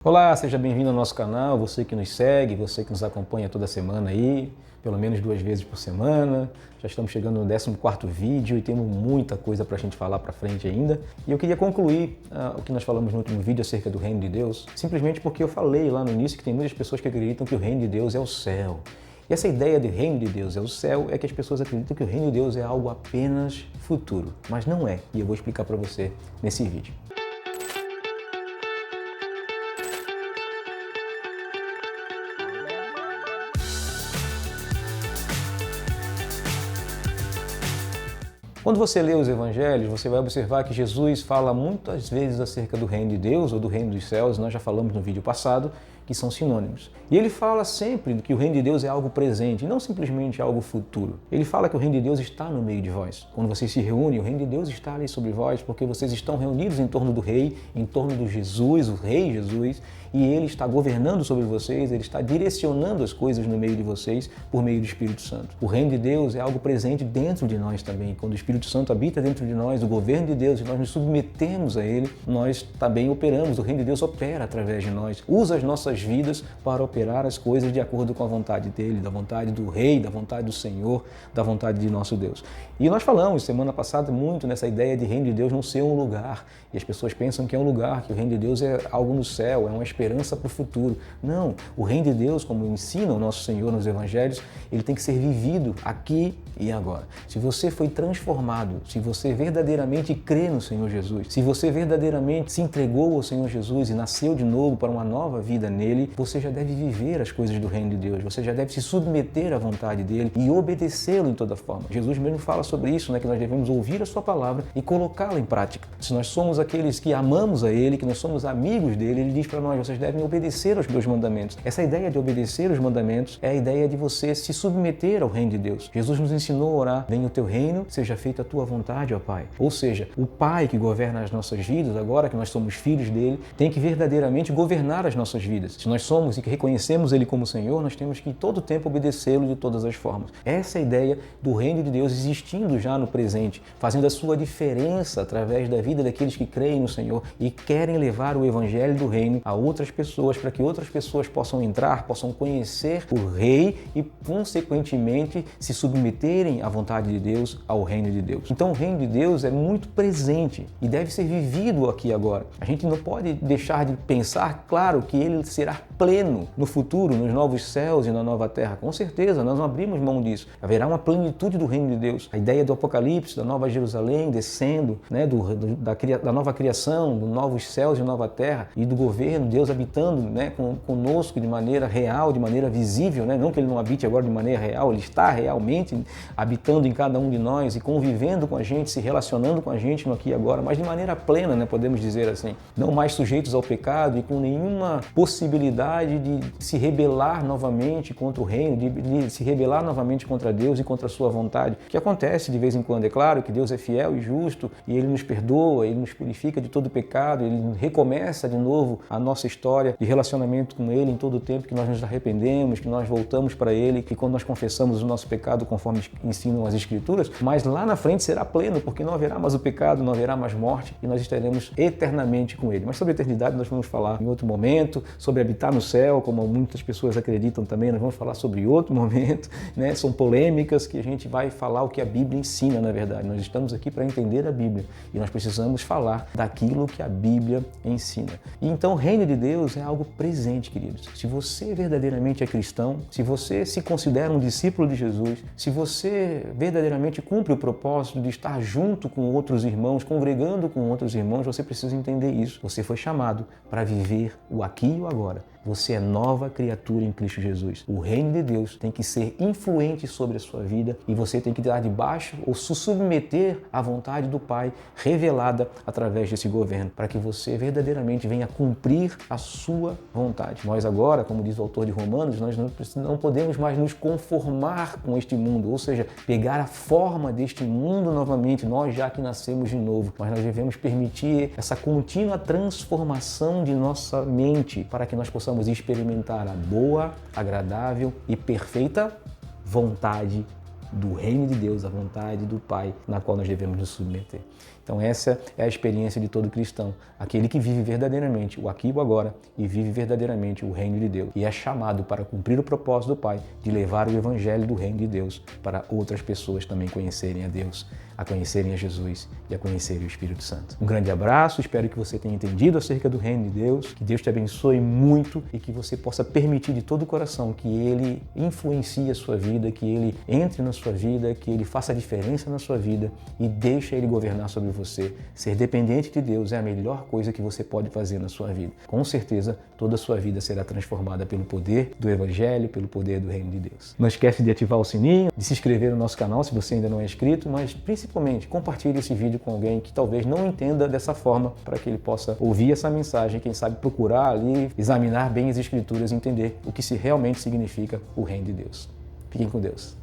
Olá, seja bem-vindo ao nosso canal, você que nos segue, você que nos acompanha toda semana aí, pelo menos 2 vezes por semana. Já estamos chegando no 14º vídeo e temos muita coisa para a gente falar para frente ainda. E eu queria concluir o que nós falamos no último vídeo acerca do Reino de Deus, simplesmente porque eu falei lá no início que tem muitas pessoas que acreditam que o Reino de Deus é o céu. E essa ideia de Reino de Deus é o céu é que as pessoas acreditam que o Reino de Deus é algo apenas futuro, mas não é, e eu vou explicar para você nesse vídeo. Quando você lê os evangelhos, você vai observar que Jesus fala muitas vezes acerca do reino de Deus ou do reino dos céus, nós já falamos no vídeo passado, que são sinônimos. E ele fala sempre que o reino de Deus é algo presente, não simplesmente algo futuro. Ele fala que o reino de Deus está no meio de vós. Quando vocês se reúnem, o reino de Deus está ali sobre vós, porque vocês estão reunidos em torno do rei, em torno do Jesus, o rei Jesus, e ele está governando sobre vocês, ele está direcionando as coisas no meio de vocês por meio do Espírito Santo. O reino de Deus é algo presente dentro de nós também. Quando o Espírito Santo habita dentro de nós, o governo de Deus, e nós nos submetemos a ele, nós também operamos. O reino de Deus opera através de nós, usa as nossas vidas para operar as coisas de acordo com a vontade dele, da vontade do rei, da vontade do Senhor, da vontade de nosso Deus. E nós falamos semana passada muito nessa ideia de reino de Deus não ser um lugar. E as pessoas pensam que é um lugar, que o reino de Deus é algo no céu, é uma esperança para o futuro. Não, o reino de Deus, como ensina o nosso Senhor nos evangelhos, ele tem que ser vivido aqui e agora. Se você foi transformado, se você verdadeiramente crê no Senhor Jesus, se você verdadeiramente se entregou ao Senhor Jesus e nasceu de novo para uma nova vida nele, você já deve viver as coisas do reino de Deus, você já deve se submeter à vontade dele e obedecê-lo em toda forma. Jesus mesmo fala sobre isso, que nós devemos ouvir a sua palavra e colocá-la em prática. Se nós somos aqueles que amamos a ele, que nós somos amigos dele, ele diz para nós, vocês devem obedecer aos meus mandamentos. Essa ideia de obedecer aos mandamentos é a ideia de você se submeter ao reino de Deus. Jesus nos ensinou a orar, venha o teu reino, seja feita a tua vontade, ó Pai. Ou seja, o Pai que governa as nossas vidas, agora que nós somos filhos dele, tem que verdadeiramente governar as nossas vidas. Se nós somos e que reconhecemos ele como Senhor, nós temos que em todo tempo obedecê-lo de todas as formas. Essa é a ideia do reino de Deus existindo já no presente, fazendo a sua diferença através da vida daqueles que creem no Senhor e querem levar o evangelho do reino a outras pessoas, para que outras pessoas possam entrar, possam conhecer o rei e, consequentemente, se submeterem à vontade de Deus, ao reino de Deus. Então, o reino de Deus é muito presente e deve ser vivido aqui e agora. A gente não pode deixar de pensar, claro, que ele será pleno no futuro, nos novos céus e na nova terra. Com certeza, nós não abrimos mão disso. Haverá uma plenitude do reino de Deus. A ideia do Apocalipse, da nova Jerusalém descendo, da nova criação, dos novos céus e nova terra e do governo, Deus habitando conosco de maneira real, de maneira visível, não que ele não habite agora de maneira real, ele está realmente habitando em cada um de nós e convivendo com a gente, se relacionando com a gente no aqui e agora, mas de maneira plena, podemos dizer assim, não mais sujeitos ao pecado e com nenhuma possibilidade de se rebelar novamente contra o reino, de se rebelar novamente contra Deus e contra a sua vontade, que acontece de vez em quando. É claro que Deus é fiel e justo e ele nos perdoa, ele nos purifica de todo pecado, ele recomeça de novo a nossa história de relacionamento com ele em todo o tempo que nós nos arrependemos, que nós voltamos para ele e quando nós confessamos o nosso pecado conforme ensinam as Escrituras, mas lá na frente será pleno, porque não haverá mais o pecado, não haverá mais morte e nós estaremos eternamente com ele. Mas sobre a eternidade nós vamos falar em outro momento, sobre habitar no céu, como muitas pessoas acreditam também, nós vamos falar sobre outro momento, São polêmicas que a gente vai falar o que a Bíblia ensina, na verdade. Nós estamos aqui para entender a Bíblia e nós precisamos falar daquilo que a Bíblia ensina. E então o reino de Deus é algo presente, queridos. Se você verdadeiramente é cristão, se você se considera um discípulo de Jesus, se você verdadeiramente cumpre o propósito de estar junto com outros irmãos, congregando com outros irmãos, você precisa entender isso. Você foi chamado para viver o aqui e o agora. Você é nova criatura em Cristo Jesus. O reino de Deus tem que ser influente sobre a sua vida e você tem que estar debaixo ou se submeter à vontade do Pai revelada através desse governo, para que você verdadeiramente venha cumprir a sua vontade. Nós agora, como diz o autor de Romanos, nós não podemos mais nos conformar com este mundo, ou seja, pegar a forma deste mundo novamente, nós já que nascemos de novo, mas nós devemos permitir essa contínua transformação de nossa mente para que nós possamos experimentar a boa, agradável e perfeita vontade do reino de Deus, a vontade do Pai, na qual nós devemos nos submeter. Então essa é a experiência de todo cristão, aquele que vive verdadeiramente o aqui e o agora e vive verdadeiramente o reino de Deus. E é chamado para cumprir o propósito do Pai de levar o evangelho do reino de Deus para outras pessoas também conhecerem a Deus, a conhecerem a Jesus e a conhecerem o Espírito Santo. Um grande abraço, espero que você tenha entendido acerca do reino de Deus, que Deus te abençoe muito e que você possa permitir de todo o coração que Ele influencie a sua vida, que Ele entre na sua vida, que Ele faça a diferença na sua vida e deixe Ele governar sobre você. Ser dependente de Deus é a melhor coisa que você pode fazer na sua vida. Com certeza, toda a sua vida será transformada pelo poder do Evangelho, pelo poder do reino de Deus. Não esquece de ativar o sininho, de se inscrever no nosso canal se você ainda não é inscrito, mas principalmente compartilhe esse vídeo com alguém que talvez não entenda dessa forma, para que ele possa ouvir essa mensagem, quem sabe procurar ali, examinar bem as Escrituras e entender o que realmente significa o reino de Deus. Fiquem com Deus.